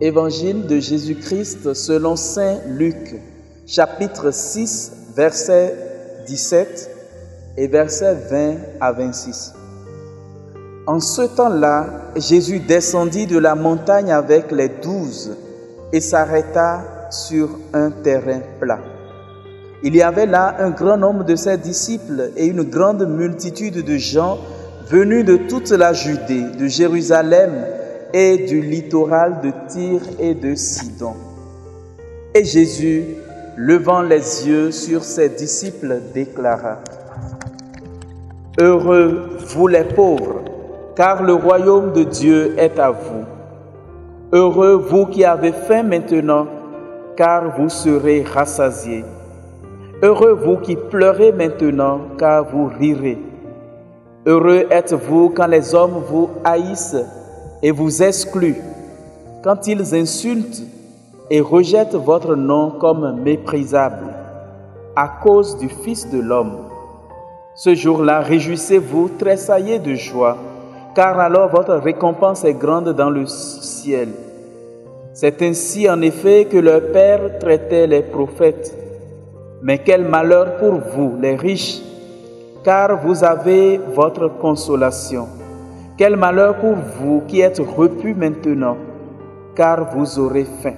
Évangile de Jésus-Christ selon saint Luc, chapitre 6, versets 17 et versets 20 à 26. En ce temps-là, Jésus descendit de la montagne avec les 12 et s'arrêta sur un terrain plat. Il y avait là un grand nombre de ses disciples et une grande multitude de gens venus de toute la Judée, de Jérusalem et du littoral de Tyr et de Sidon. Et Jésus, levant les yeux sur ses disciples, déclara : « Heureux vous les pauvres, car le royaume de Dieu est à vous. Heureux vous qui avez faim maintenant, car vous serez rassasiés. Heureux vous qui pleurez maintenant, car vous rirez. Heureux êtes-vous quand les hommes vous haïssent et vous excluent, quand ils insultent et rejettent votre nom comme méprisable, à cause du Fils de l'homme. Ce jour-là, réjouissez-vous, tressaillez de joie, car alors votre récompense est grande dans le ciel. C'est ainsi en effet que leur Père traitait les prophètes. Mais quel malheur pour vous, les riches, car vous avez votre consolation. Quel malheur pour vous qui êtes repus maintenant, car vous aurez faim.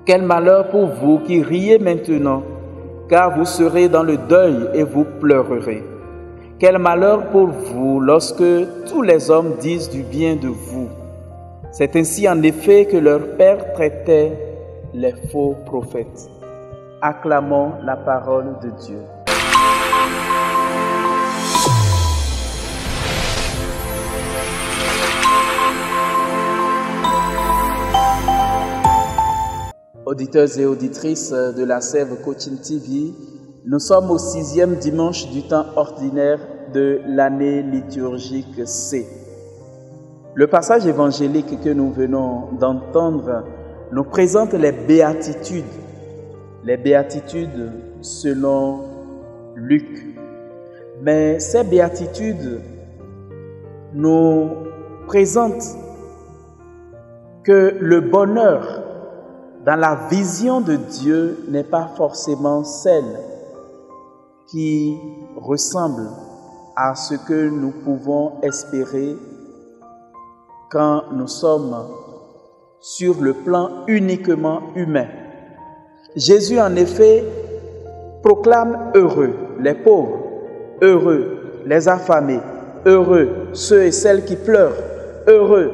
Quel malheur pour vous qui riez maintenant, car vous serez dans le deuil et vous pleurerez. Quel malheur pour vous lorsque tous les hommes disent du bien de vous. C'est ainsi en effet que leur Père traitait les faux prophètes. Acclamons la parole de Dieu. Auditeurs et auditrices de la Sève Coaching TV, nous sommes au 6e dimanche du temps ordinaire de l'année liturgique C. Le passage évangélique que nous venons d'entendre nous présente les béatitudes selon Luc. Mais ces béatitudes nous présentent que le bonheur dans la vision de Dieu n'est pas forcément celle qui ressemble à ce que nous pouvons espérer quand nous sommes sur le plan uniquement humain. Jésus, en effet, proclame heureux les pauvres, heureux les affamés, heureux ceux et celles qui pleurent, heureux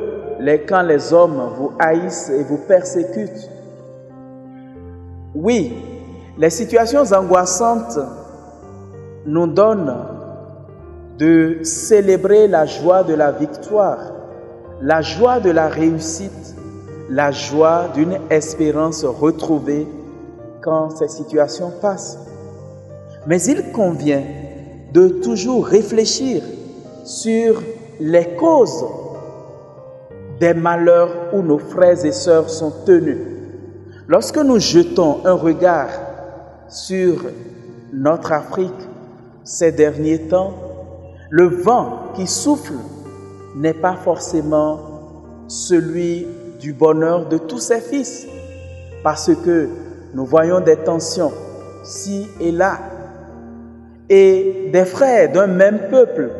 quand les hommes vous haïssent et vous persécutent. Oui, les situations angoissantes nous donnent de célébrer la joie de la victoire, la joie de la réussite, la joie d'une espérance retrouvée quand ces situations passent. Mais il convient de toujours réfléchir sur les causes des malheurs où nos frères et sœurs sont tenus. Lorsque nous jetons un regard sur notre Afrique ces derniers temps, le vent qui souffle n'est pas forcément celui du bonheur de tous ses fils, parce que nous voyons des tensions ci et là, et des frères d'un même peuple,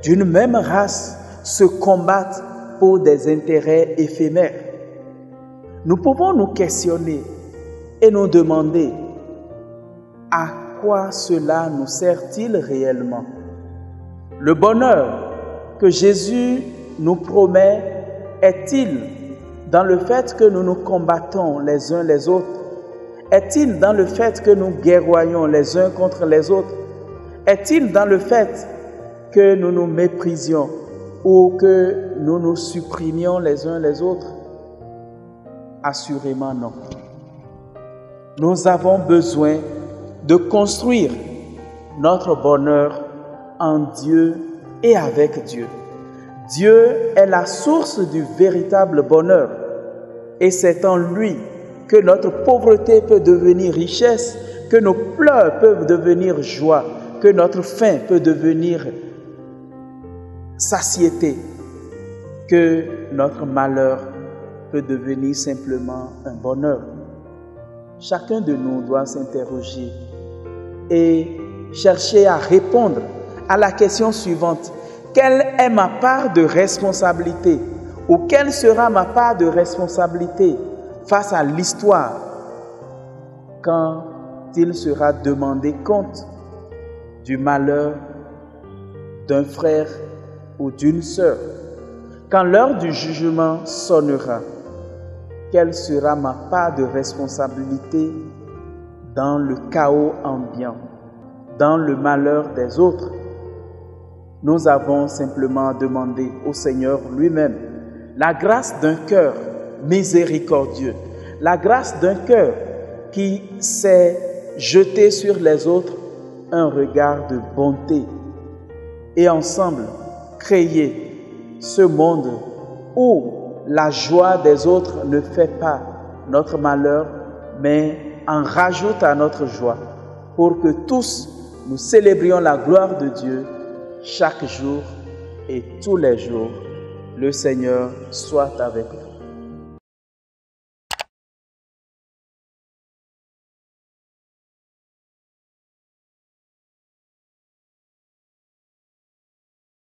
d'une même race, se combattent pour des intérêts éphémères. Nous pouvons nous questionner et nous demander à quoi cela nous sert-il réellement? Le bonheur que Jésus nous promet est-il dans le fait que nous nous combattons les uns les autres? Est-il dans le fait que nous guerroyons les uns contre les autres? Est-il dans le fait que nous nous méprisions ou que nous nous supprimions les uns les autres? Assurément non. Nous avons besoin de construire notre bonheur en Dieu et avec Dieu. Dieu est la source du véritable bonheur et c'est en lui que notre pauvreté peut devenir richesse, que nos pleurs peuvent devenir joie, que notre faim peut devenir satiété, que notre malheur peut devenir simplement un bonheur. Chacun de nous doit s'interroger et chercher à répondre à la question suivante. Quelle est ma part de responsabilité ou quelle sera ma part de responsabilité face à l'histoire quand il sera demandé compte du malheur d'un frère ou d'une sœur? Quand l'heure du jugement sonnera, quelle sera ma part de responsabilité dans le chaos ambiant, dans le malheur des autres? Nous avons simplement demandé au Seigneur lui-même la grâce d'un cœur miséricordieux, la grâce d'un cœur qui sait jeter sur les autres un regard de bonté et ensemble créer ce monde où la joie des autres ne fait pas notre malheur, mais en rajoute à notre joie, pour que tous nous célébrions la gloire de Dieu chaque jour et tous les jours. Le Seigneur soit avec nous.